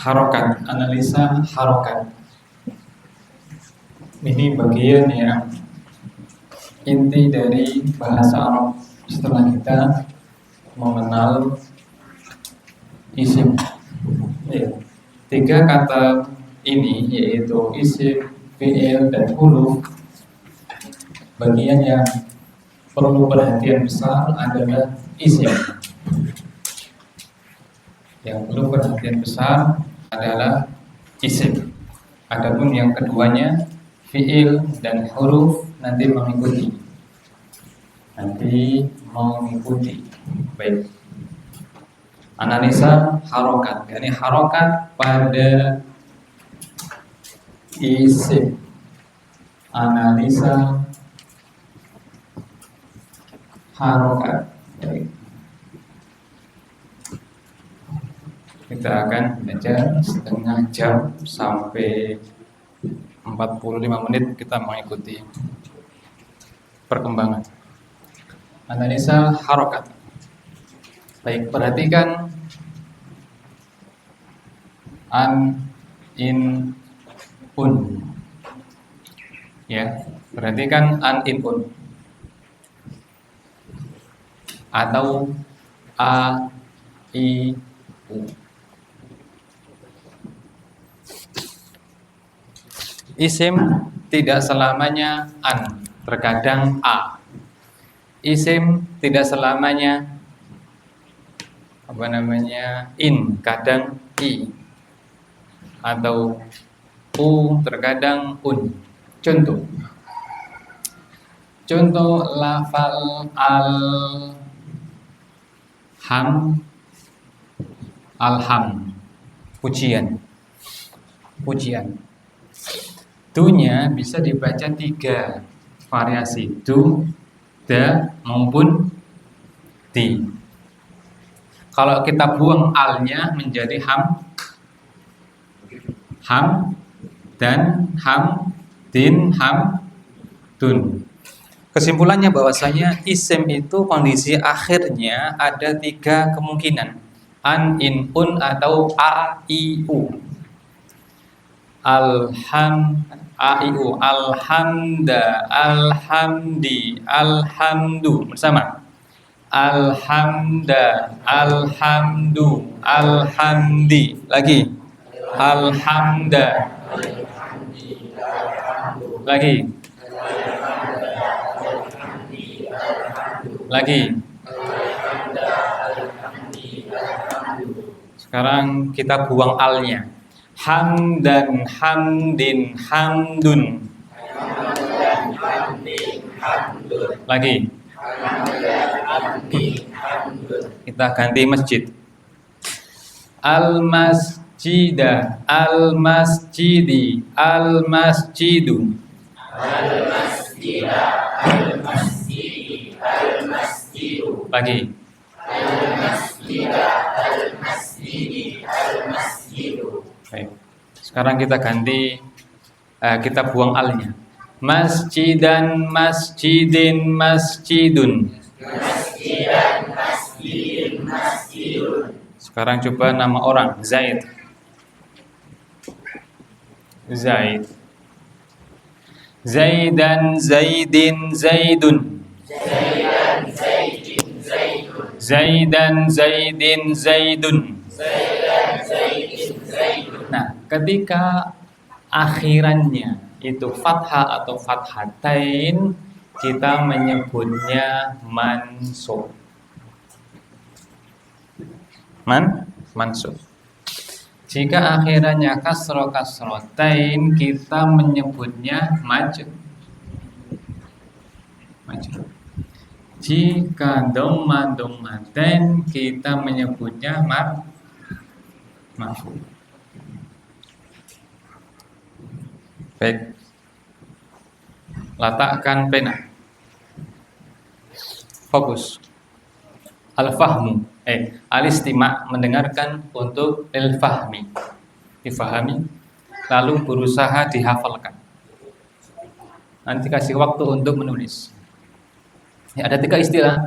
Harokat, analisa harokat. Ini bagian yang inti dari bahasa Arab setelah kita mengenal isim. Ya. 3 kata ini yaitu isim, fi'il, dan huruf. Bagian yang perlu perhatian besar adalah isim. Yang perlu perhatian besar adalah isim. Adapun yang keduanya fi'il dan huruf nanti mengikuti. Baik. Analisa harokat. Yani harokat pada isim. Analisa harokat. Baik. Kita akan belajar setengah jam sampai 45 menit kita mengikuti perkembangan analisa harokat. Baik, perhatikan an, in, un. Ya, perhatikan an, in, un. Atau a, i, u. Isim tidak selamanya an, terkadang a. Isim tidak selamanya in, kadang i. Atau u, terkadang un. Contoh lafal alham, pujian. Du-nya bisa dibaca 3 variasi, du, da, maupun di. Kalau kita buang alnya menjadi ham, dan ham, din, ham, dun. Kesimpulannya bahwasanya isim itu kondisi akhirnya ada 3 kemungkinan, an, in, un, atau a, i, u. Alhamda, alhamdi, alhamdu. Bersama. Alhamda, alhamdu, alhamdi. Lagi. Alhamda. Lagi. Sekarang kita buang alnya. Hamdan, hamdin, hamdun. Lagi. Kita ganti masjid. Al-masjidah, al-masjidi, al-masjidu. Al-masjidah, al-masjidi, al-masjidu. Lagi. Al-masjidah, al-masjidi, al-masjidu. Baik. Sekarang kita ganti, kita buang alnya. Masjidan, masjidin, masjidun. Masjidan, masjidin, masjidun. Sekarang coba nama orang, Zaid. Zaidan, zaidin, zaidun. Zaidan, zaidin, zaidun. Nah, ketika akhirannya itu fathah atau fathatain, kita menyebutnya mansub. Mansub. Jika akhirannya kasrotain, kita menyebutnya majrur. Jika dhammatain, kita menyebutnya marfu. Baik. Letakkan pena. Fokus. Al-fahmu, al-istima', mendengarkan untuk al-fahmi. Difahami, lalu berusaha dihafalkan. Nanti kasih waktu untuk menulis. Ya, ada 3 istilah.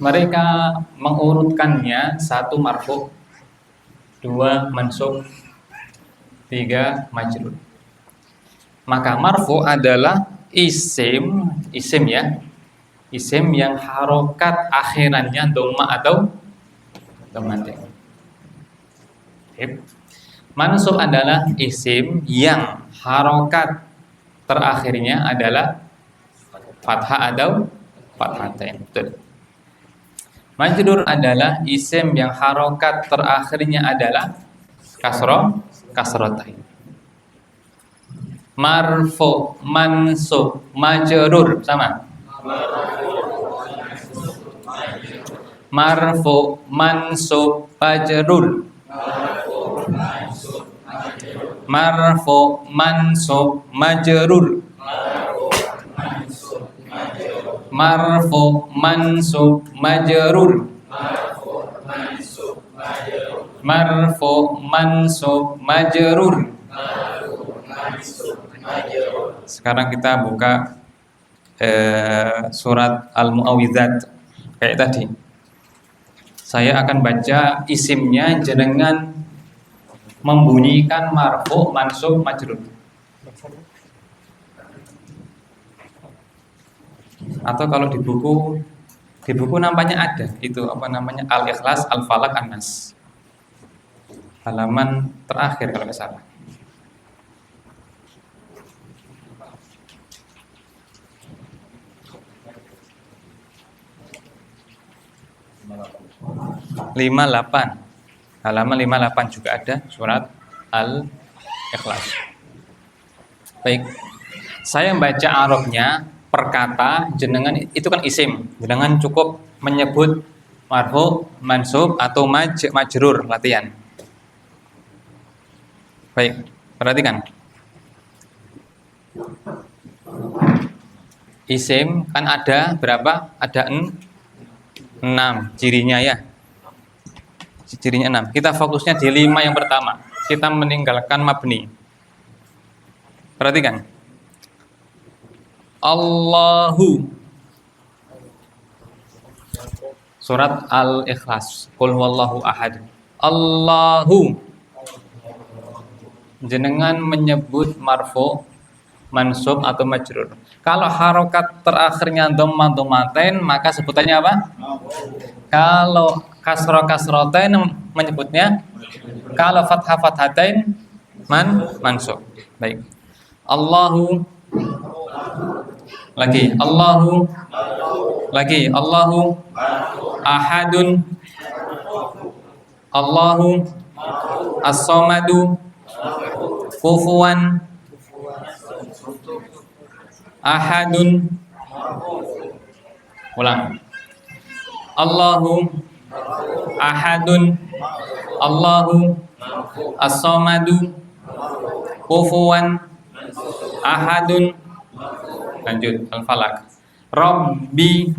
Mereka mengurutkannya, 1 marfu, 2 mansub, 3 majrur. Maka marfu adalah isim ya. Isim yang harokat akhirannya dhamma atau dhammatin. Mansub adalah isim yang harokat terakhirnya adalah fathah atau fathatain. Betul. Majrur adalah isim yang harokat terakhirnya adalah kasrotain. Marfu, mansub, majrur sama. Marfu, mansub, majrur. Marfu, mansub, majrur. Marfu, mansub, majrur. Marfu, mansub, majrur. Sekarang kita buka surat Al-Mu'awwidzat kayak tadi. Saya akan baca isimnya, jenengan membunyikan marfu, mansub, majrur. Atau kalau di buku nampaknya ada itu apa namanya, Al-Ikhlas, Al-Falaq, An-Nas. Halaman terakhir kalau nggak salah. Halaman 58 juga ada surat Al-Ikhlas. Baik, saya baca Arabnya per kata, jenengan itu kan isim, jenengan cukup menyebut marfu, mansub atau majrur, latihan. Baik, perhatikan. Isim kan ada berapa? Ada 6 cirinya ya. Cirinya 6. Kita fokusnya di 5 yang pertama. Kita meninggalkan mabni. Perhatikan. Allahu. Surat Al-Ikhlas. Qul huwallahu ahad. Allahu. Jenengan menyebut marfu, mansub atau majrur. Kalau harokat terakhirnya dhammatain, maka sebutannya apa? Kalau kasrotain menyebutnya, kalau fathatain mansub. Baik. Allahu, lagi Allahu, lagi Allahu, ahadun, Allahu, as-samadu, kufuwan, ahadun. Ulang. Allahu ahadun, Allahu as-samadu, kufuwan, ahadun. Lanjut al-falaq. Rabbi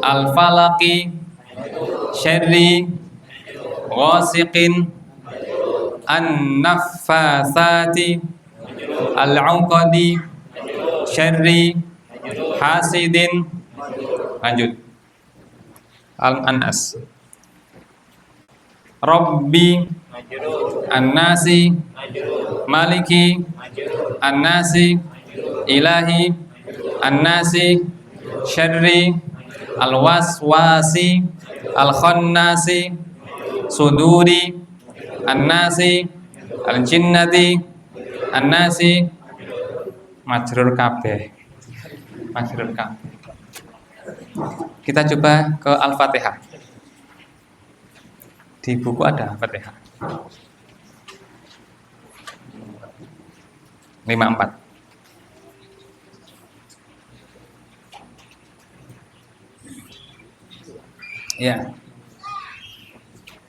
al-falaqi syarri ghasiqin an-naffasati al-uqadi syarri hasidin. Lanjut Al-Anas. Rabbi an-nasi maliki an-nasi ilahi an-nasi syarri al-waswasi al-khannasi suduri an-nasi al-jinnati an-nasi. Majrur kabeh. Majrur kabeh. Kita coba ke Al-Fatihah. Di buku ada Al-Fatihah. 54. Ya.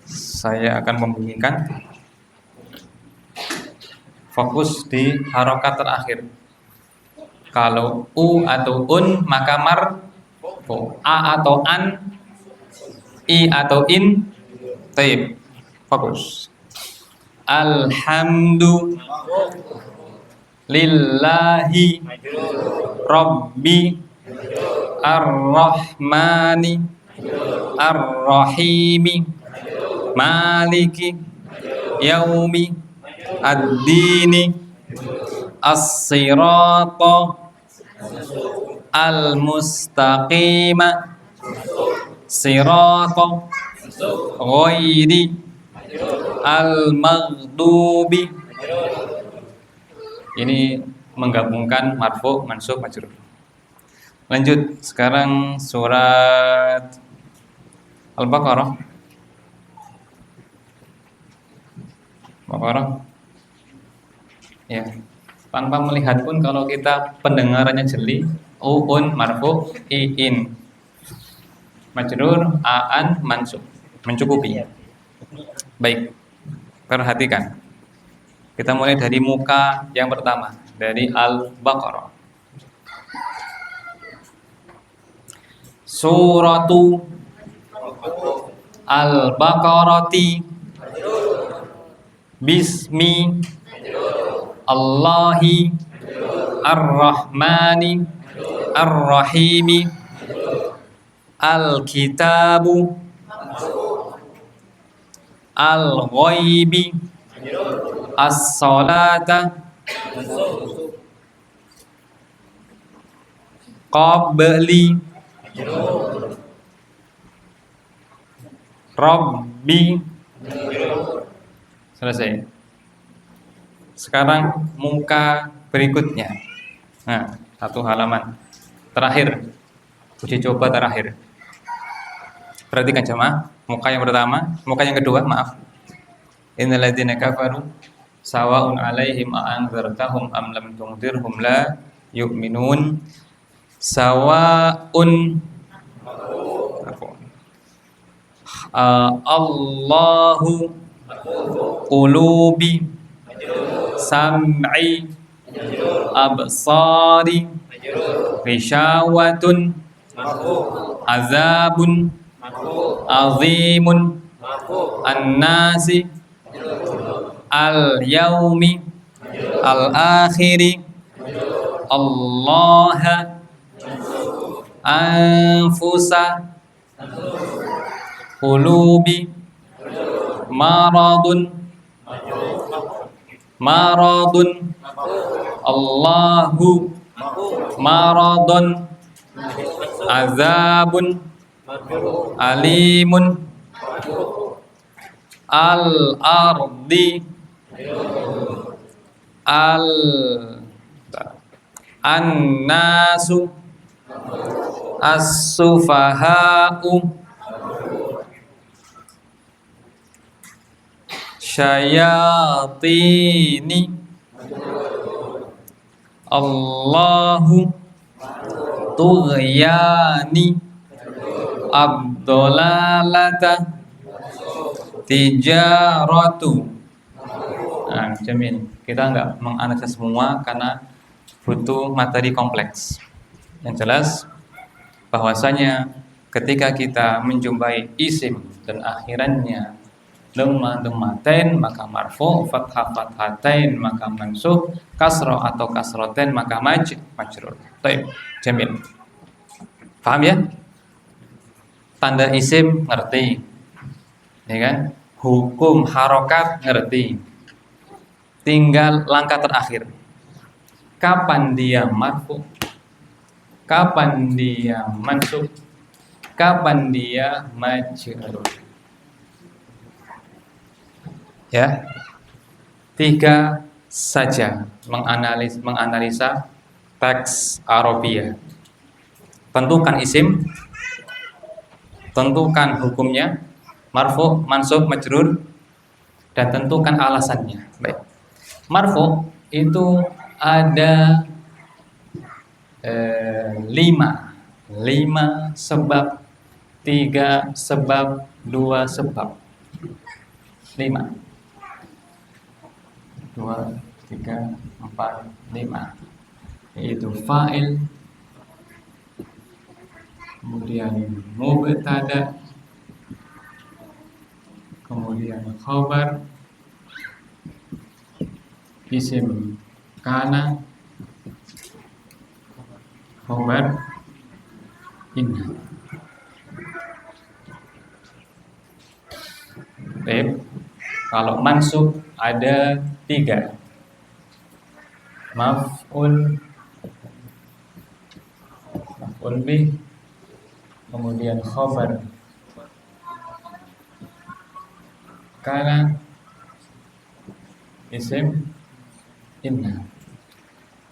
Saya akan membunyikan. Fokus di harokat terakhir. Kalau u atau un maka a atau an, i atau in. Taib. Fokus. Alhamdu lillahi rabbi ar-rahmani ar-rahimi maliki yaumi ad-dini as-sirata al-mustaqima sirata ghairi al-maghdubi. Ini menggabungkan marfu, mansub, majrur. Lanjut, sekarang surat Al-Baqarah. Baqarah. Ya. Tanpa melihat pun kalau kita pendengarannya jeli, uun marfu, iin majrur, aan mansub, mencukupi. Baik. Perhatikan. Kita mulai dari muka yang pertama, dari Al-Baqarah. Suratu Al-Baqarati Bismi Allahi Ar-Rahmani Ar-Rahimi Al-Kitabu Al-Ghaibi As-Salata Qabli Rabbi. Selesai. Sekarang muka berikutnya. Nah, satu halaman terakhir. Uji coba terakhir. Perhatikan jemaah. Muka yang pertama, muka yang kedua, maaf. Innal ladzina kafaru sawa'un 'alaihim a'anzartahum am lam tunzirhum la yu'minun. Sawa'un Allahu qulubi sam'i absari rishawatun azabun azimun an-nasi al-yaumi al-akhiri Allah anfusa qulubi maradun Allahu maradun azabun alimun al-ardi an-nasu as-sufaha'u syayatini Allahu tughyani abdolalata tijaratu. Nah, jamin. Kita enggak menganalisis semua karena butuh materi kompleks. Yang jelas bahwasanya ketika kita menjumpai isim dan akhirannya dhammatain maka marfu, fathah fathatain maka mansub, kasrah atau kasroten maka majrur. Baik, jamil. Paham ya? Tanda isim ngerti. Ya kan? Hukum harokat ngerti. Tinggal langkah terakhir. Kapan dia marfu? Kapan dia mansub? Kapan dia majrur? Ya, 3 saja menganalisa teks Arabia. Tentukan isim, tentukan hukumnya, marfu, mansub, majrur, dan tentukan alasannya. Baik. Marfu itu ada 5 sebab, 3 sebab, 2 sebab. 5 2, 3, 4, 5, yaitu fa'il, kemudian mubtada, kemudian khabar, isim kana, khabar inna. Baik. Kalau mansub ada 3. Maf'ul bih, kemudian khabar kana, isim inna.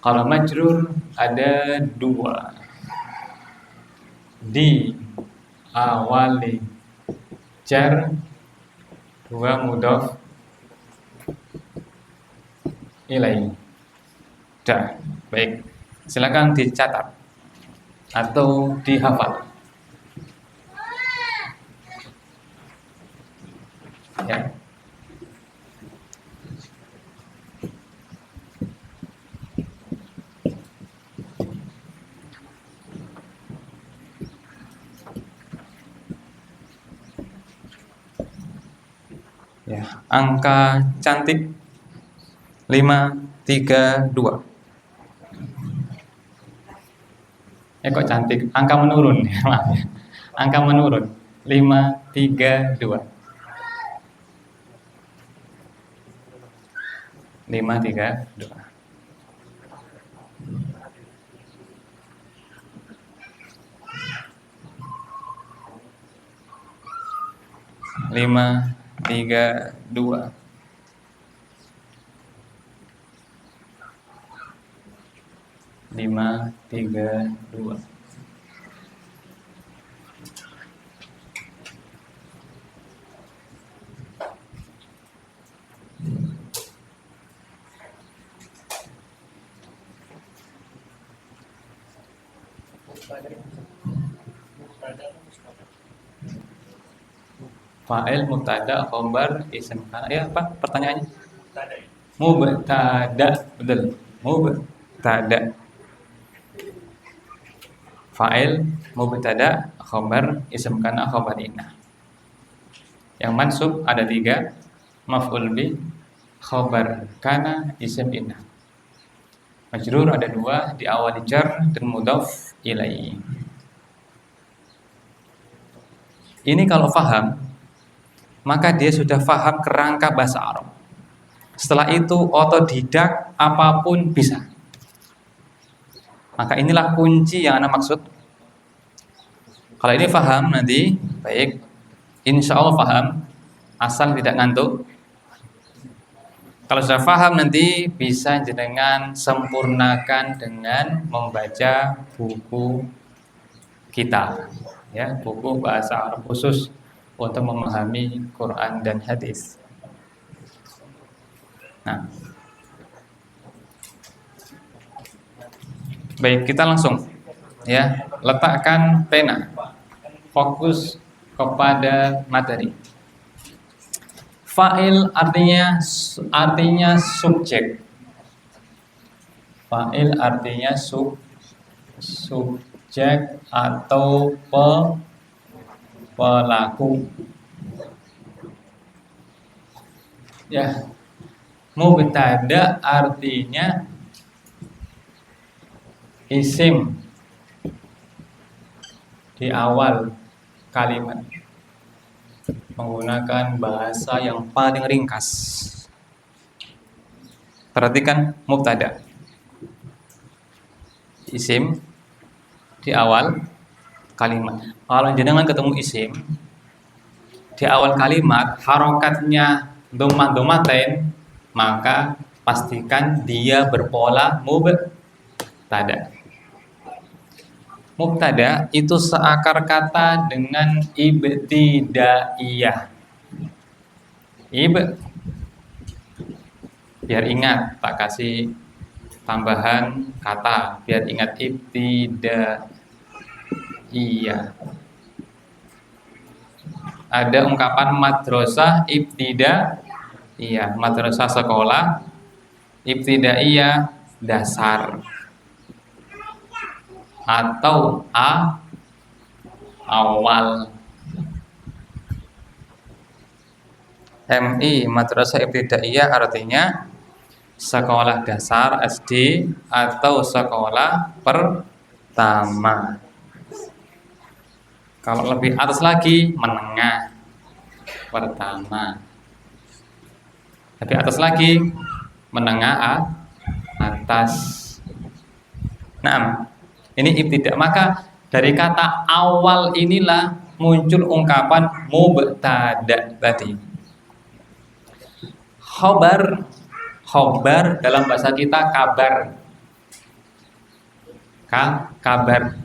Kalau majrur ada 2, di awali jar 2 mudhof ilaih. Dah, baik. Silakan dicatat atau dihafal. Ya. Ya, angka cantik 5, 3, 2. Kok cantik? Angka menurun ya, maaf ya. Angka menurun. 5, 3, 2. 5, 3, 2. Lima, 3, 2. Lima, 3, 2. Fa'il, mubtada, khabar, isim kana. Ya, apa pertanyaannya? Mubtada, betul. Mubtada. Fa'il, mubtada, khabar, isim kana, khabar inna. Yang mansub ada 3, maf'ul bih, khabar kana, isim inna. Majrur ada 2, di awal jar dan mudhaf ilaih. Ini kalau faham, maka dia sudah faham kerangka bahasa Arab. Setelah itu otodidak, apapun bisa. Maka inilah kunci yang Anda maksud. Kalau ini faham nanti, baik, insya Allah faham, asal tidak ngantuk. Kalau sudah faham nanti bisa jenengan sempurnakan dengan membaca buku kita, ya, buku bahasa Arab khusus untuk memahami Quran dan hadis. Nah, baik, kita langsung ya, letakkan pena, fokus kepada materi. Fa'il artinya subjek. Fa'il artinya subjek atau pelaku. Ya, mubtada artinya isim di awal kalimat, menggunakan bahasa yang paling ringkas. Perhatikan mubtada, isim di awal kalimat. Kalau jenengan ketemu isim di awal kalimat, harokatnya dhammah-dhammatain, maka pastikan dia berpola mubtada. Mubtada itu seakar kata dengan ibtidaiyah. Biar ingat, tak kasih tambahan kata, biar ingat ibtidaiyah. Ada ungkapan madrasah ibtidaiyah, madrasah sekolah, ibtidaiyah dasar, atau awal. MI, madrasah ibtidaiyah, artinya sekolah dasar SD atau sekolah pertama. Kalau lebih atas lagi, menengah. pertama. Lebih atas lagi, menengah atas. Nah, ini ibtidak. Maka dari kata awal inilah muncul ungkapan mubtada tadi. Khobar dalam bahasa kita kabar. Kabar.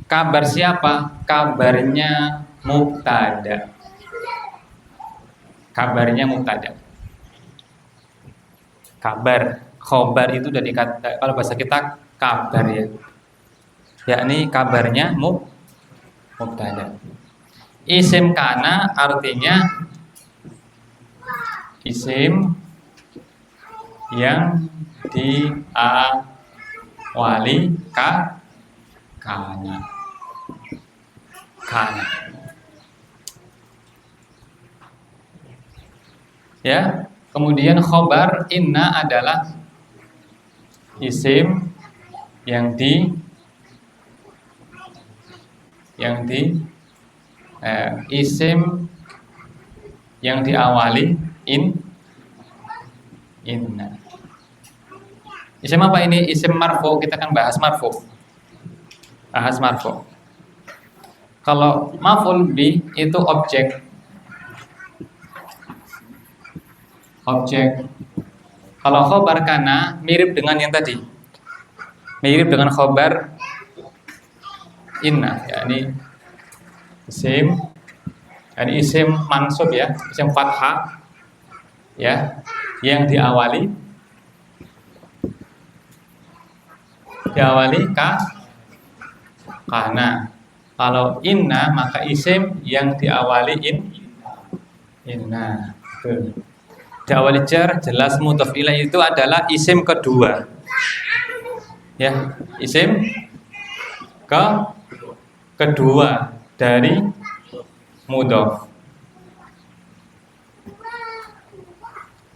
Kabar siapa? Kabarnya mubtada. Kabarnya mubtada. Kabar, khobar itu dari kata, kalau bahasa kita kabar ya. Yakni kabarnya mubtada. Isim kana artinya isim yang diawali kana. Ya, kemudian khobar inna adalah isim yang isim yang diawali inna. Isim apa ini? Isim marfu. Kita akan bahas marfu. Kalau maf'ul bi itu objek. Kalau khobar kana mirip dengan yang tadi. Mirip dengan khobar inna, yakni isim mansub ya, isim fathah ya, yang diawali kana. Kalau inna maka isim yang diawali inna. Betul. Diawali jar, jelas mudhof ilaih itu adalah isim kedua. Ya, isim kedua dari mudhof.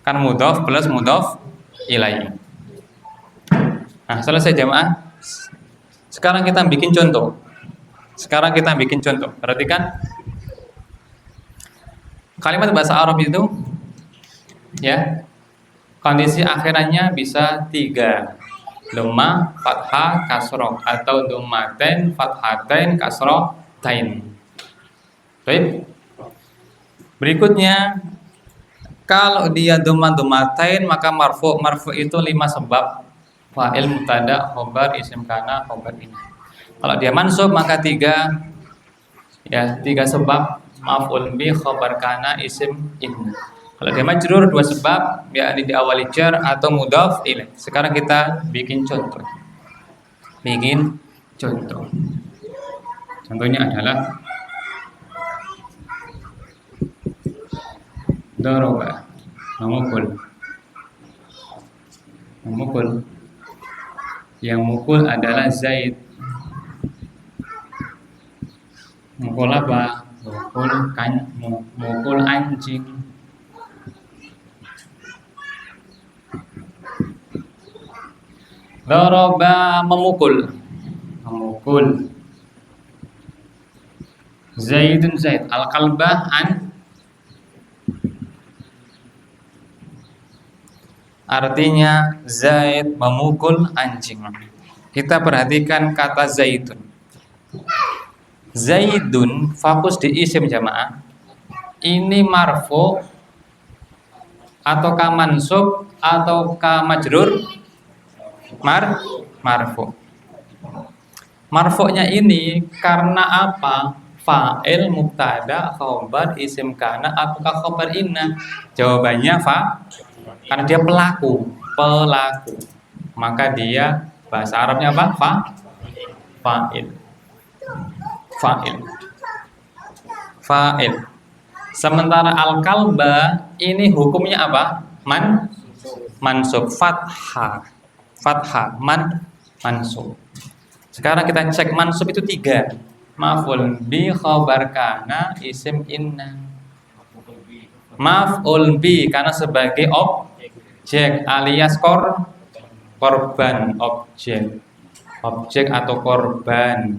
Kan mudhof plus mudhof ilaih. Nah, selesai jamaah. Sekarang kita bikin contoh. Perhatikan. Kalimat bahasa Arab itu ya, kondisi akhirannya bisa 3. Dhamma, fathah, kasroh, atau dhammatain, fathatain, kasrohtain. Baik. Berikutnya, kalau dia dhammatain maka marfu itu 5 sebab. Fa'il, mubtada, khobar, isim kana, khobar ini. Kalau dia mansub maka 3 sebab, maf'ul bi, khobar kana, isim inna. Kalau dia majrur 2 sebab, yakni diawali jar atau mudhof ilaih. Sekarang kita bikin contoh. Contohnya adalah doroba, memukul. Yang mukul adalah Zaid. Mukul apa? Mukul anjing. Doroba, memukul. Zaidun Zaid. Al-kalbah artinya Zaid memukul anjing. Kita perhatikan kata Zaidun. Zaidun, fokus di isim jamaah. Ini marfu ataukah mansub ataukah majrur? Marfu. Marfu'nya ini karena apa? Fa'il, mubtada, khobar, isim kana, apakah khobar inna? Jawabannya karena dia pelaku. Maka dia bahasa Arabnya apa? Fa'il. Sementara al-kalba ini hukumnya apa? Mansub. Fathah. Mansub. Sekarang kita cek mansub itu 3. Maf'ul bi, khobar kana, isim inna. Maf'ul bi karena sebagai objek alias korban, objek atau korban.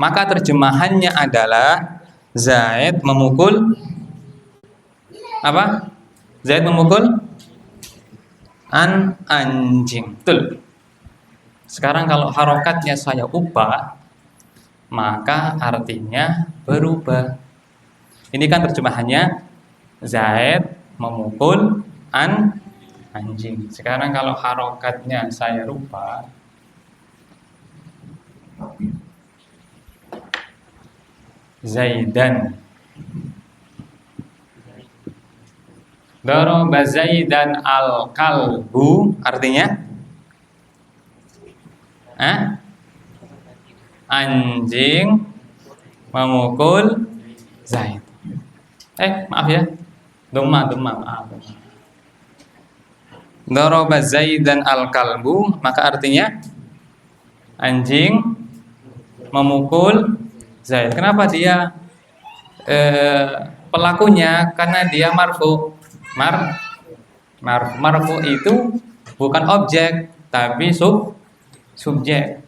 maka terjemahannya adalah Zaid memukul apa? Zaid memukul anjing. Betul. Sekarang kalau harokatnya saya ubah, maka artinya berubah. Ini kan terjemahannya Zaid memukul anjing. Sekarang kalau harokatnya saya rubah, Zaidan daraba Zaidan al-kalbu, artinya anjing memukul Zaid. Maaf ya, maaf. Daraba Zaidan al-kalbu, maka artinya anjing memukul Zaid. Kenapa dia pelakunya? Karena dia marfu. Marfu itu bukan objek tapi subjek.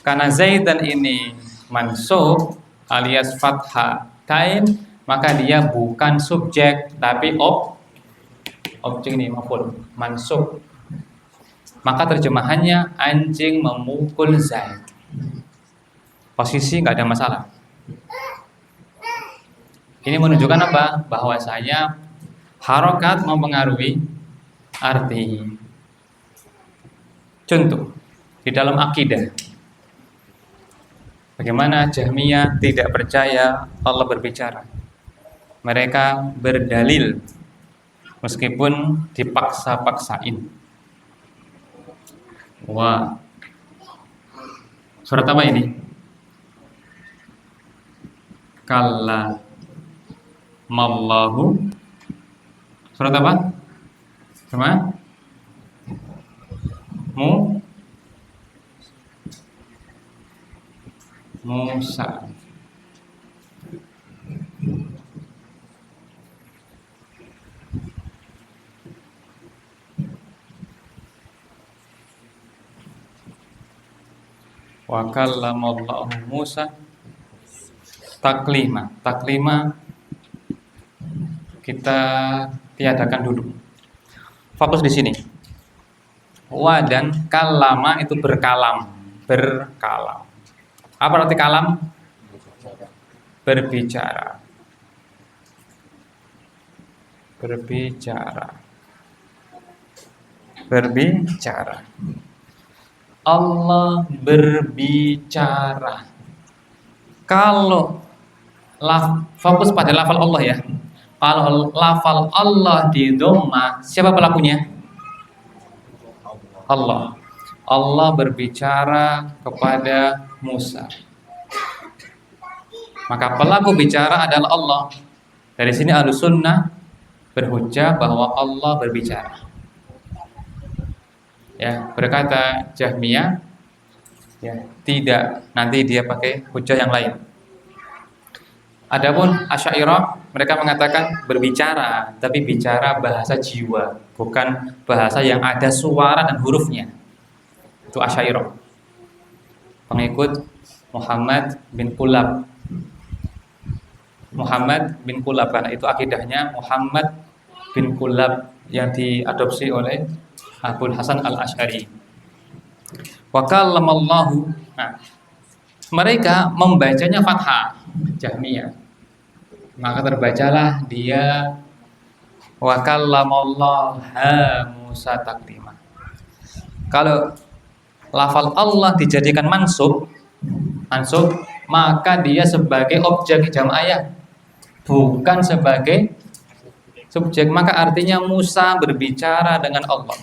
Karena Zaidan ini mansub alias fathah tain, maka dia bukan subjek tapi objek ini maf'ul mansub. Maka terjemahannya anjing memukul Zaid. Posisi nggak ada masalah. Ini menunjukkan apa? Bahwasanya harokat mempengaruhi arti. Contoh di dalam akidah, bagaimana Jahmiyah tidak percaya Allah berbicara. Mereka berdalil meskipun dipaksa-paksain. Wah, surat apa ini? Kalla mallahu. Surat apa? Sama? Musa. Wa kallamallahu Musa taklima. Taklima kita tiadakan dulu. Fokus di sini. Wa dan kalama itu berkalam. Apa arti kalam? Berbicara. Allah berbicara. Kalau fokus pada lafal Allah ya. Kalau lafal Allah di dhamma, siapa pelakunya? Allah. Allah berbicara kepada Musa. Maka pelaku bicara adalah Allah. Dari sini Ahlussunnah berhujjah bahwa Allah berbicara. Ya, berkata Jahmiyah, ya, tidak, nanti dia pakai hujjah yang lain. Adapun Asy'ariyah, mereka mengatakan berbicara, tapi bicara bahasa jiwa, bukan bahasa yang ada suara dan hurufnya. Itu Asy'ariyah. Pengikut Muhammad bin Kulab. Karena itu akidahnya Muhammad bin Kulab yang diadopsi oleh Abul Hasan al-Asy'ari. Wa kallamallahu. Nah, mereka membacanya fathah, Jahmiyah. Maka terbacalah dia wa kallamallaha Musa taklima. Kalau lafal Allah dijadikan mansub, maka dia sebagai objek jam'iyah, bukan sebagai subjek. Maka artinya Musa berbicara dengan Allah.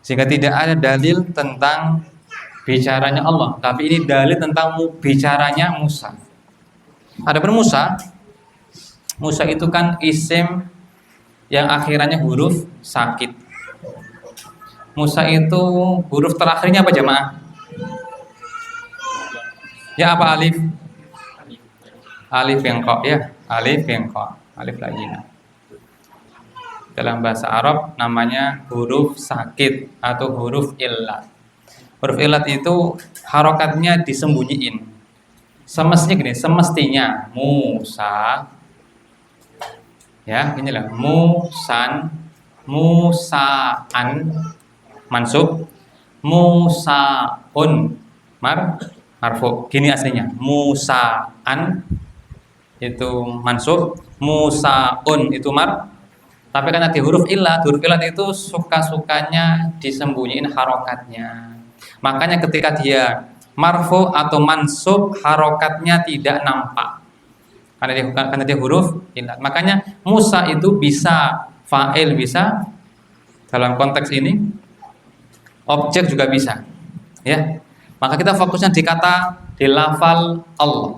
Sehingga tidak ada dalil tentang bicaranya Allah, tapi ini dalil tentang bicaranya Musa. Adapun Musa itu kan isim yang akhirannya huruf sakit. Musa itu huruf terakhirnya apa jemaah? Ya, apa alif? Alif yang kok ya, alif lagi. Dalam bahasa Arab namanya huruf sakit atau huruf illat. Huruf ilat itu harokatnya disembunyiin. Semestinya gini, semestinya Musa, ya inilah musaan mansub, musaun marfu. Gini aslinya, musaan itu mansub, musaun itu tapi karena di huruf ilat itu suka-sukanya disembunyiin harokatnya. Makanya ketika dia marfu atau mansub, harokatnya tidak nampak karena dia huruf ilat. Makanya Musa itu bisa fa'il, bisa dalam konteks ini objek juga bisa, ya. Maka kita fokusnya di lafal Allah.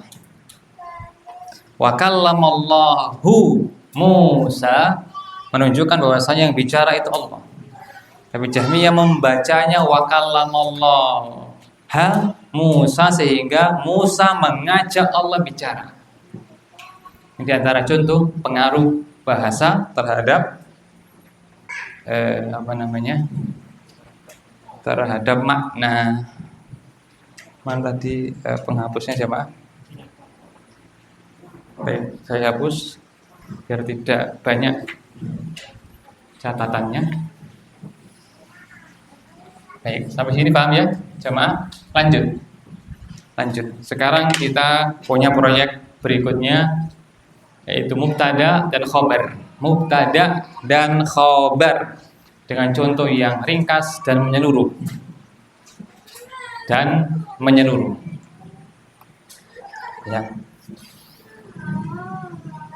Wa kallamallahu Musa, menunjukkan bahwasanya yang bicara itu Allah. Tapi Jahmiyah membacanya wa kallamallahu Musa, sehingga Musa mengajak Allah bicara. Ini di antara contoh pengaruh bahasa terhadap terhadap makna. Mana tadi penghapusnya siapa? Baik, saya hapus biar tidak banyak catatannya. Baik, sampai sini paham ya, jemaah? Lanjut. Sekarang kita punya proyek berikutnya, yaitu mubtada dan khobar. Mubtada dan khobar dengan contoh yang ringkas dan menyeluruh. Ya.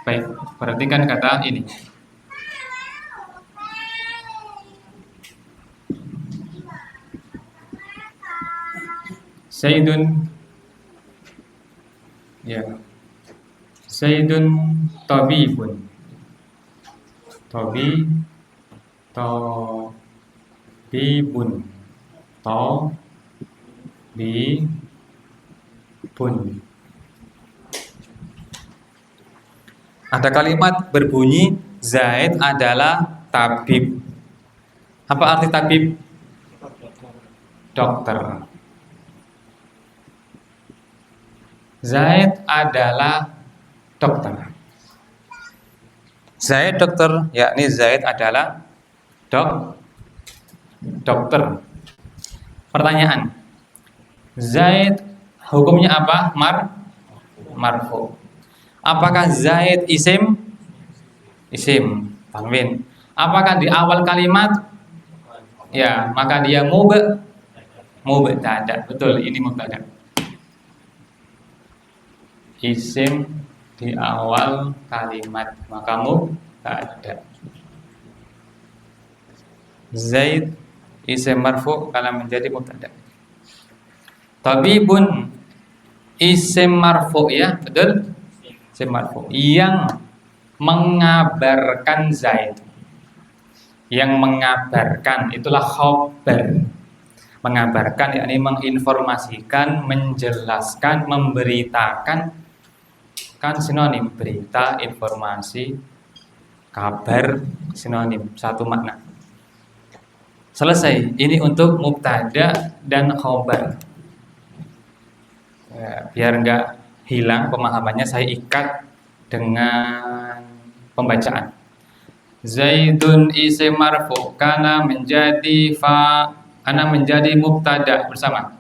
Baik, perhatikan kata ini. Sayyidun, ya. Sayyidun tabibun. Tabibun. Ada kalimat berbunyi Zaid adalah tabib. Apa arti tabib? Dokter. Zaid adalah dokter. Zaid dokter, yakni Zaid adalah dokter. Pertanyaan, Zaid hukumnya apa? Marfu. Apakah Zaid isim? Tanwin. Apakah di awal kalimat? Ya, maka dia mubtada. Betul, ini mubtada. Isim di awal kalimat, maka mubtada. Zaid isim marfu kalau menjadi mubtada. Tabibun isim marfu, ya, betul? Isim marfu yang mengabarkan Zaid. Yang mengabarkan itulah khabar. Mengabarkan yakni menginformasikan, menjelaskan, memberitakan. Kan sinonim, berita, informasi, kabar, sinonim, satu makna. Selesai. Ini untuk mubtada dan khobar. Ya, biar enggak hilang pemahamannya, saya ikat dengan pembacaan. Zaidun isim marfu karena menjadi mubtada bersama.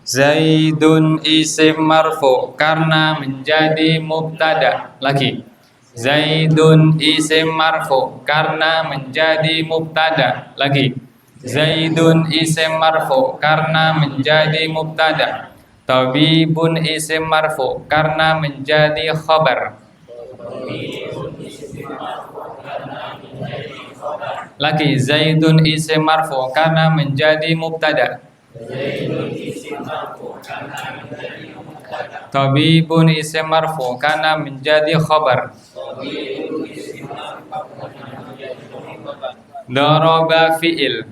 Zaidun isim marfu karena menjadi mubtada. Lagi. Zaidun isim marfu karena menjadi mubtada. Lagi. Zaidun isim marfu karena menjadi mubtada. Tabibun isim marfu karena menjadi khabar. Lagi. Zaidun isim marfu karena menjadi mubtada. Tabibun isim marfu karena menjadi khabar. Daraba fi'il.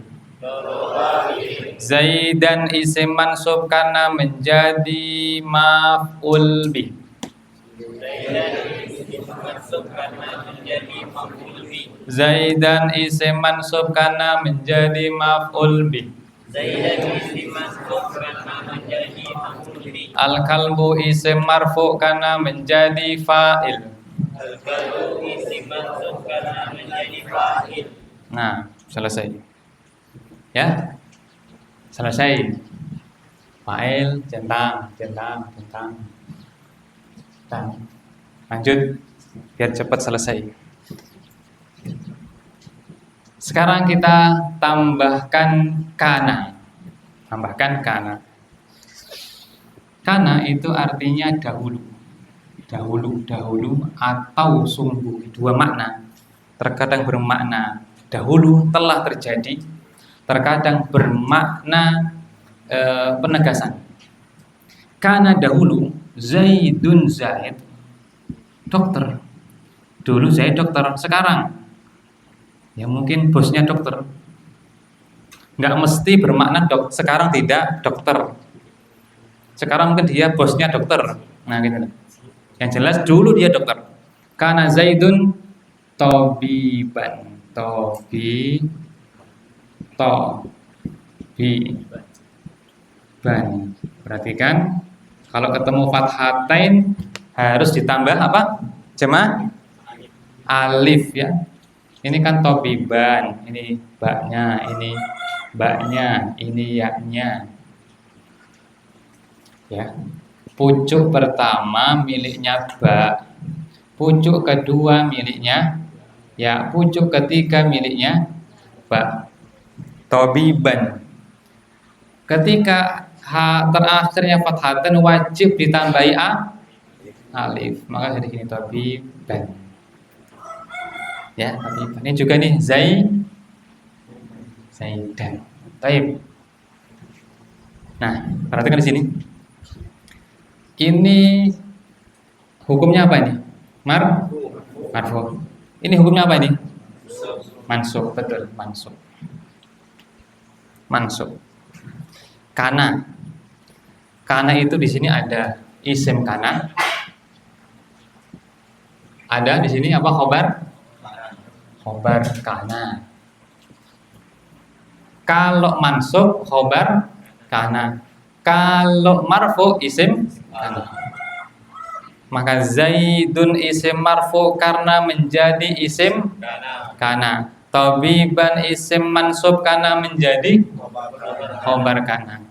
Zaidan isim mansub karena menjadi maf'ul bih. Zaidan isim mansub karena menjadi maf'ul bih. Zaidan isim mansub karena menjadi maf'ul bih. Al-kalbu isim marfu karena menjadi fa'il. Al-kalbu isim mansub karena menjadi fa'il. Nah, selesai. Ya, selesai. Fa'il, centang. Lanjut, biar cepat selesai. Sekarang kita tambahkan kana. Kana itu artinya dahulu atau sungguh. Dua makna. Terkadang bermakna dahulu telah terjadi, terkadang bermakna penegasan. Kana dahulu Zaidun Zaid dokter. Dulu Zaid dokter, sekarang ya mungkin bosnya dokter. Nggak mesti bermakna sekarang tidak dokter. Sekarang mungkin dia bosnya dokter. Nah gitu. Yang jelas dulu dia dokter. Kana Zaidun tobiban. Ban. Perhatikan, kalau ketemu fathatain harus ditambah apa? Jema alif ya. Ini kan tobiban, ini baknya, ini baknya, ini yaknya. Ya. Pucuk pertama miliknya ba. Pucuk kedua miliknya ya, pucuk ketiga miliknya ba. Tobiban. Ketika terakhirnya fathatan wajib ditambahi alif, maka jadi gini tobiban. Ya, tobiban. Ini juga nih Zaidan. Taib. Nah, perhatikan di sini. Ini hukumnya apa ini? Marfu. Ini hukumnya apa ini? Mansub, betul, mansub. Kana itu di sini ada isim kana. Ada di sini apa khobar kana. Kalau mansub khobar kana. Kalau marfu isim kana. Maka Zaidun isim marfu karena menjadi isim kana. Tabiban isim mansub karena menjadi khobar kana.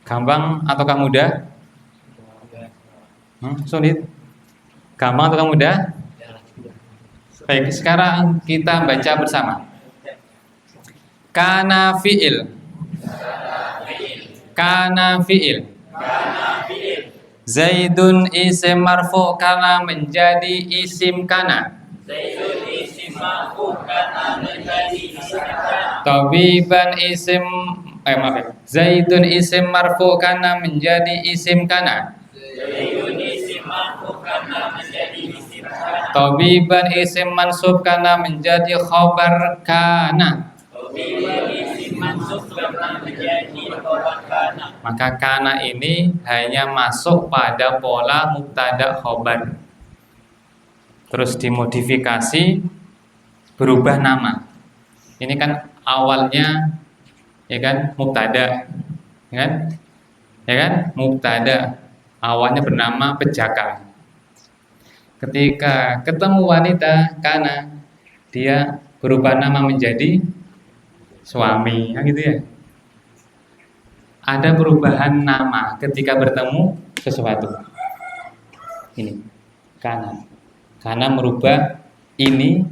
Gampang ataukah mudah? Sulit? Gampang ataukah mudah? Baik, sekarang kita baca bersama. Kana fi'il. Zaidun isim marfu karena menjadi isim kana. Tabiban isim Zaidun isim marfu karena menjadi isim kana. Tabiban isim mansub karena menjadi khobar kana. Maka kana ini hanya masuk pada pola mubtada khobar. Terus dimodifikasi berubah nama. Ini kan awalnya ya kan mubtada. Ya kan? Mubtada. Awalnya bernama Pejaka. Ketika ketemu wanita kana, dia berubah nama menjadi suami, gitu ya. Ada perubahan nama ketika bertemu sesuatu. Ini karena merubah ini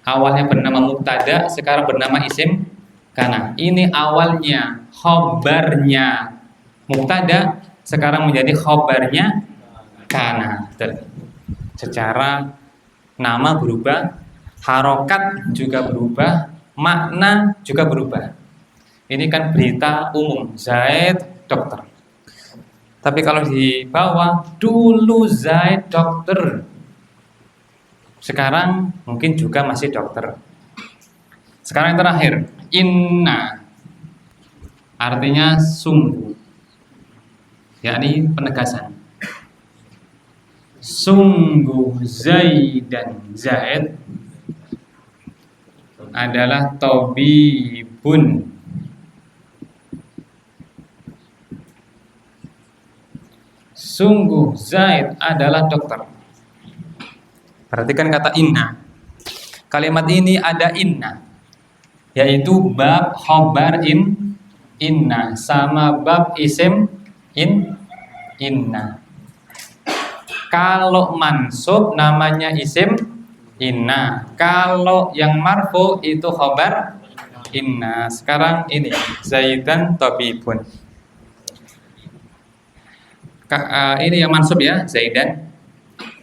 awalnya bernama mubtada, sekarang bernama isim kana. Ini awalnya khobarnya mubtada, sekarang menjadi khobarnya kana. Secara nama berubah, harokat juga berubah, makna juga berubah. Ini kan berita umum, Zaid dokter. Tapi kalau di bawah, dulu Zaid dokter, sekarang mungkin juga masih dokter. Sekarang yang terakhir, inna, artinya sungguh, yakni penegasan. Sungguh Zaid dan Zaid adalah tabibun. Sungguh Zaid adalah dokter. Perhatikan kata inna. Kalimat ini ada inna, yaitu bab khobar inna sama bab isim inna. Kalau mansub namanya isim inna, kalau yang marfu itu khobar inna. Sekarang ini Zaidan tabibun. Ini yang mansub ya, Zaidan.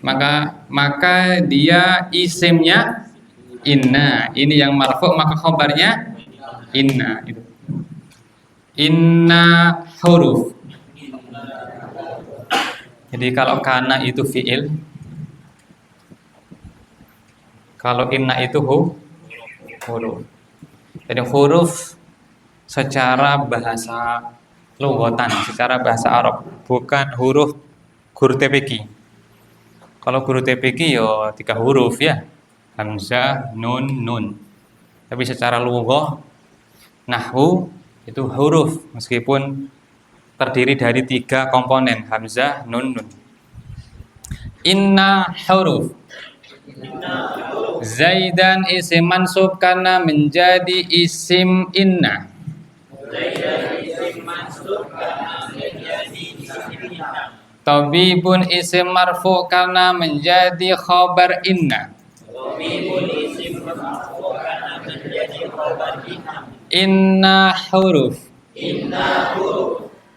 Maka dia isimnya inna. Ini yang marfu, maka khobarnya inna. Inna huruf. Jadi kalau kana itu fiil, kalau inna itu huruf. Jadi huruf secara bahasa lughatan, secara bahasa Arab, bukan huruf guru TPQ. Kalau guru TPQ ya 3 huruf ya, hamzah, nun. Tapi secara lughah nahwu itu huruf meskipun terdiri dari 3 komponen, hamzah, nun. Inna huruf. Zaidan isim mansub karena menjadi isim inna. Tabibun isim marfu karena menjadi khobar inna. Inna huruf.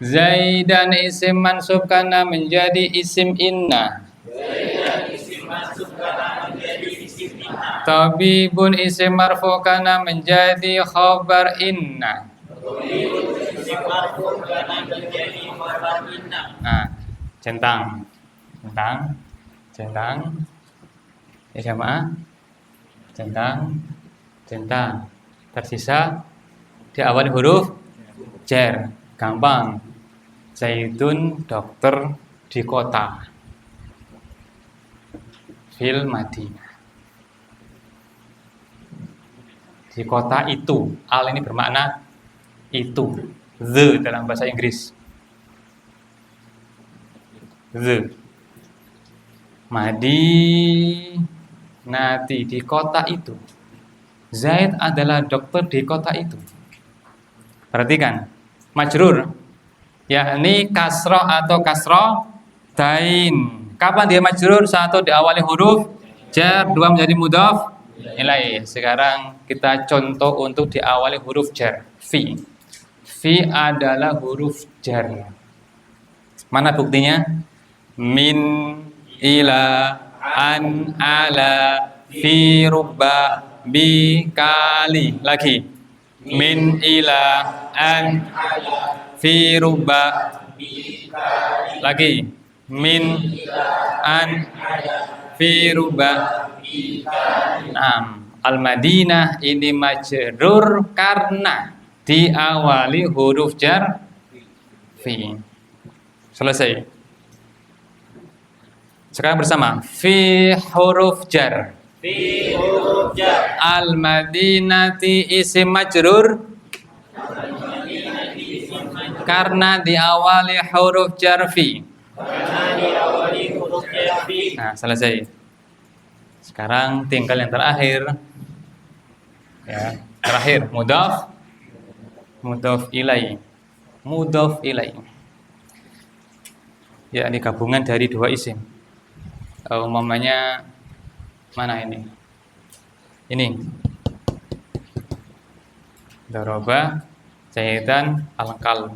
Zaidan isim mansub karena menjadi isim inna. Tabibun isim marfu karena menjadi khobar inna. Nah, centang. Ya jamaah. Centang. Tersisa diawali huruf jar. Gampang. Zaidun dokter di kota. Fil Madinah. Di kota itu. Al ini bermakna itu. The dalam bahasa Inggris. The. Madinati di kota itu. Zaid adalah dokter di kota itu. Perhatikan. Majrur. Yakni kasroh atau kasroh tain. Kapan dia majrur? 1 diawali huruf jar, 2 menjadi mudhaf ilaih. Sekarang kita contoh untuk diawali huruf jar. Fi. Fi adalah huruf jar. Mana buktinya? Min, ila, an, ala, fi, rubba, bi, kali. Lagi. Min, ila, an, fi, rubba, bi, kali. Lagi. Min, an, fi, rubba, bi, kali. Al-Madinah ini majrur karena diawali huruf jar fi. Selesai. Sekarang bersama fi huruf jar. Fi huruf jar. Al-Madinati isim majrur karena diawali huruf jar fi. Nah, selesai. Sekarang tinggal yang terakhir. Ya, terakhir mudhaf ilaih. Mudhaf ilaih. Ya, ini gabungan dari 2 isim. Umpamanya mana ini? Ini. Daraba Zaidan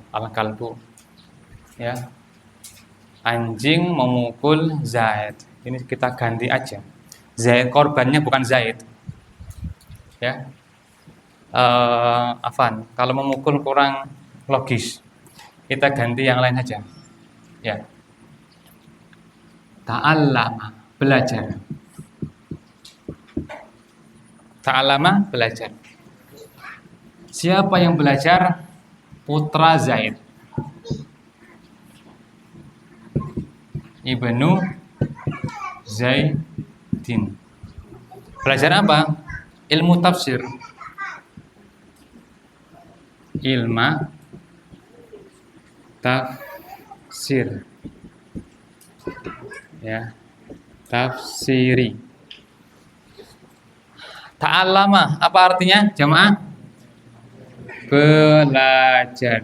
al-kalbu. Ya. Anjing memukul Zaid. Ini kita ganti aja. Zaid korbannya bukan Zaid. Ya. Afan, kalau memukul kurang logis. Kita ganti yang lain saja. Ya. Ta'allama, belajar. Ta'allama, belajar. Siapa yang belajar? Putra Zaid. Ibnu Zaidin. Belajar apa? ilmu tafsir. Ilma tafsir. Ya. Tafsiri. Ta'allama apa artinya? Jamaah? Belajar.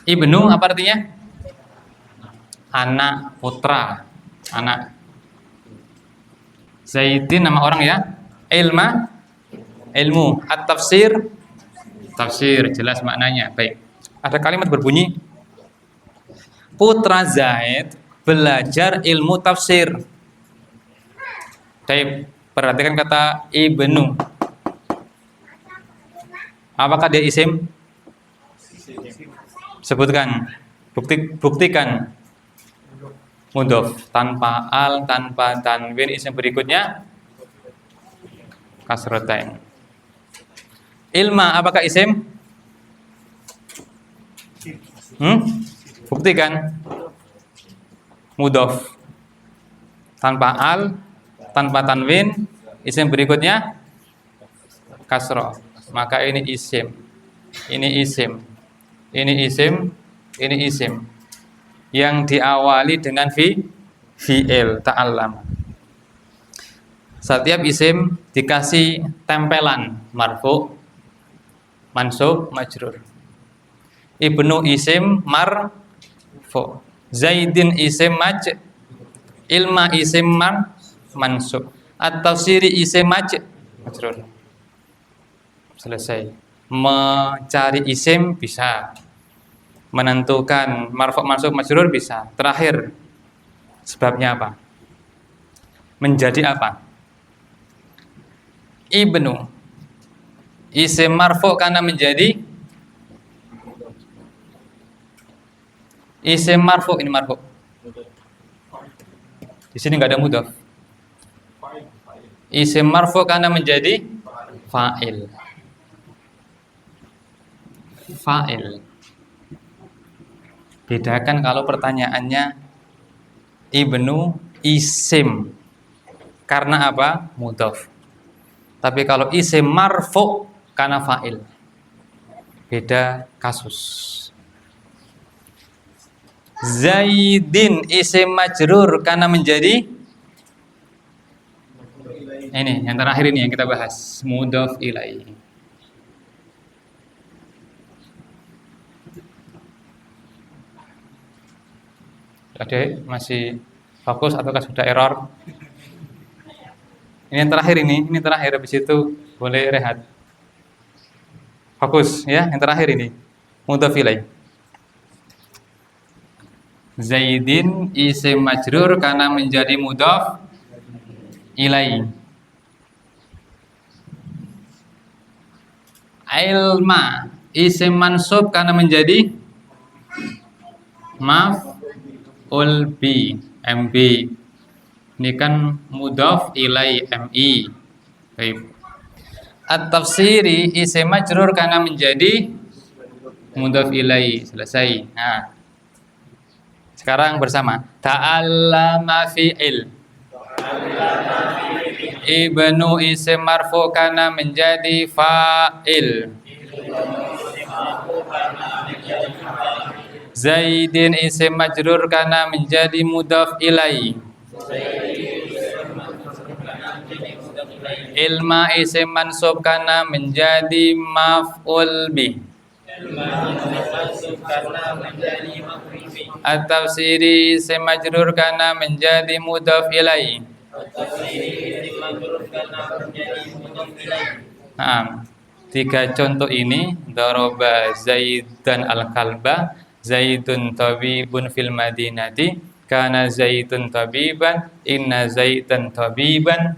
Ibnu apa artinya? Anak, putra, anak. Zaidin nama orang ya. Ilma, ilmu. At-tafsir, tafsir, jelas maknanya. Baik. Ada kalimat berbunyi, putra Zaid belajar ilmu tafsir. Baik, perhatikan kata ibnu. Apakah dia isim? Sebutkan, buktikan. Mudhof, tanpa al, tanpa tanwin, isim berikutnya kasrotain. Ilma, apakah isim? Buktikan. Mudhof, tanpa al, tanpa tanwin, isim berikutnya kasroh. Maka ini isim, ini isim, ini isim, ini isim. Yang diawali dengan fi'il, ta'allam. Setiap isim dikasih tempelan marfu, mansub, majrur. Ibnu isim marfu, Zaidin isim ilma isim mansub, at-tafsiri isim majrur. Selesai. Mencari isim bisa, menentukan marfu mansub majrur bisa. Terakhir, sebabnya apa? Menjadi apa? Ibnu isim marfu karena menjadi isim marfu. Ini marfu. Di sini nggak ada mudhof. Isim marfu karena menjadi fa'il. Fa'il. Bedakan kalau pertanyaannya ibnu isim karena apa? Mudhof. Tapi kalau isim marfu karena fa'il, beda kasus. Zaidin isim majrur karena menjadi ini yang terakhir, ini yang kita bahas, mudhof ilaih. Adik masih fokus ataukah sudah error? Ini yang terakhir, ini terakhir, habis itu boleh rehat. Fokus ya, yang terakhir ini mudhof ilaih. Zaidin isim majrur karena menjadi mudhof ilaih. Ilma isim mansub karena menjadi maf'ul bi, MB. Ini kan mudhof ilai, MI. Baik. At-tafsiri isim majrur karena menjadi mudhof ilai. Selesai. Nah, sekarang bersama. Ta'allama fi'il. Ibnu isim marfu karena menjadi fa'il. Zaidin isim majrur karena menjadi mudhof ilai. Ilma isim mansub karena menjadi maf'ul bih. At-tafsiri isim majrur karena menjadi mudhof ilai. Nah, 3 contoh ini, daraba Zaidan al-kalba, Zaidun tabibun fil madinati, kana Zaidun tabiban, inna Zaidan tabibun,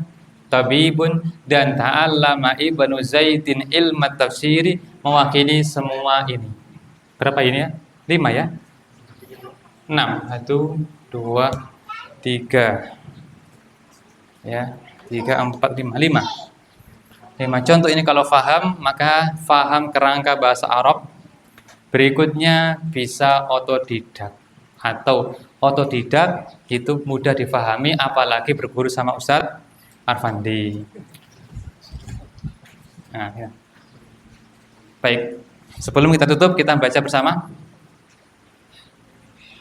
dan ta'allama ibnu Zaidin ilma tafsiri, mewakili semua ini. Berapa ini ya? 5 ya? 6. 1, 2, 3. Ya, 3, 4, 5. 5 contoh ini kalau faham, maka faham kerangka bahasa Arab. Berikutnya bisa otodidak, atau otodidak itu mudah difahami apalagi berguru sama Ustadz Arfandi. Nah, ya. Baik, sebelum kita tutup kita baca bersama.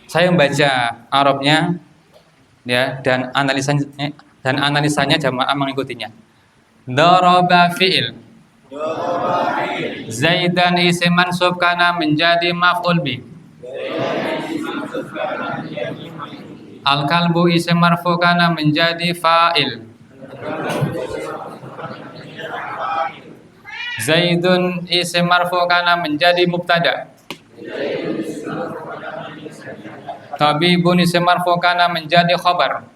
Saya membaca Arabnya ya dan analisanya jamaah mengikutinya. Daraba fi'il. Zaidan isim mansub kana menjadi maf'ul bi. Al-kalbu isim marfu kana menjadi fa'il. Zaidun isim marfu kana menjadi mubtada. Tabibun isim marfu kana menjadi khabar.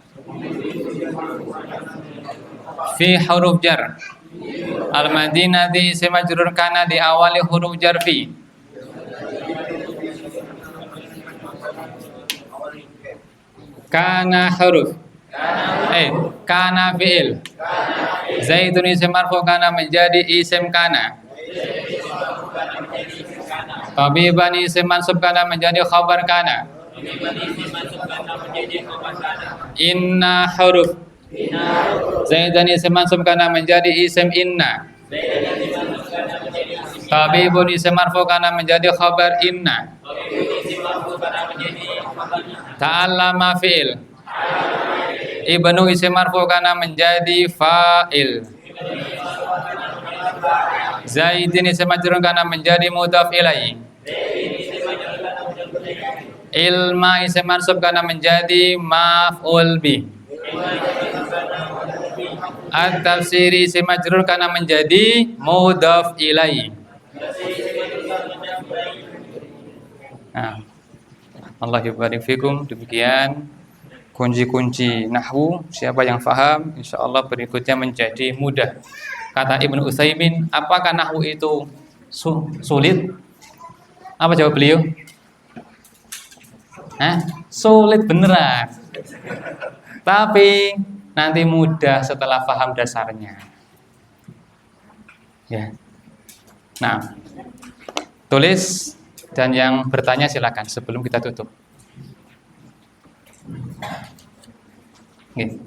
Fi huruf jar. Al-Madinati isim majrur kana di awali huruf jar fi. Kana huruf. Kana fi'il. Zaidun isim marfu kana menjadi isim kana. Tabiban isim mansub kana menjadi khabar kana. Inna huruf. Zaidan isim mansub kana menjadi isim inna. Tabibun isim marfu kana menjadi khabar inna. Ta'allama fi'il. Ibnu isim marfu kana menjadi fa'il. Zaidin isim majrur kana menjadi mudhaf ilaihi. Ilma isim mansub kana menjadi maf'ul bi. At-tafsiri isim majrur kana menjadi mudhaf ilaihi. Nah, Allah yubarik fikum. Demikian kunci-kunci nahwu. Siapa yang faham, insyaallah berikutnya menjadi mudah. Kata Ibnu Utsaimin, apakah nahwu itu sulit? Apa jawab beliau? Sulit beneran. Tapi nanti mudah setelah paham dasarnya. Ya. Nah, tulis dan yang bertanya silakan sebelum kita tutup. Oke.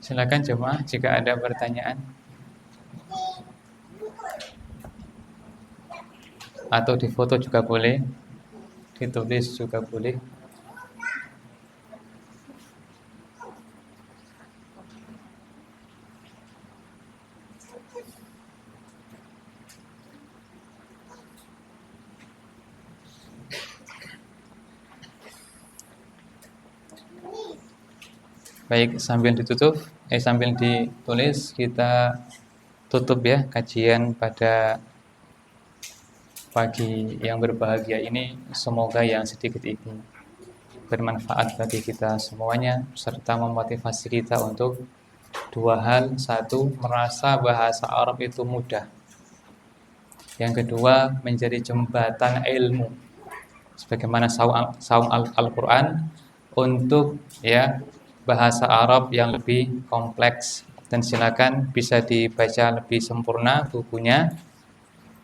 Silakan jemaah jika ada pertanyaan atau difoto juga boleh, ditulis juga boleh. Baik, sambil ditulis kita tutup ya kajian pada pagi yang berbahagia ini. Semoga yang sedikit ini bermanfaat bagi kita semuanya serta memotivasi kita untuk dua hal. Satu, merasa bahasa Arab itu mudah. Yang kedua, menjadi jembatan ilmu sebagaimana saum Al-Qur'an untuk ya bahasa Arab yang lebih kompleks. Dan silakan bisa dibaca lebih sempurna bukunya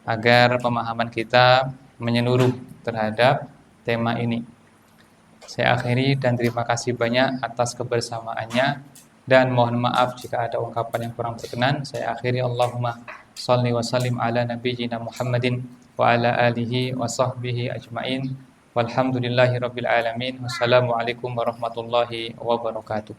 agar pemahaman kita menyeluruh terhadap tema ini. Saya akhiri dan terima kasih banyak atas kebersamaannya dan mohon maaf jika ada ungkapan yang kurang berkenan. Saya akhiri, Allahumma shalli wa sallim ala nabiyyina Muhammadin wa ala alihi wa sahbihi ajmain. Walhamdulillahi rabbil alamin. Wassalamualaikum warahmatullahi wabarakatuh.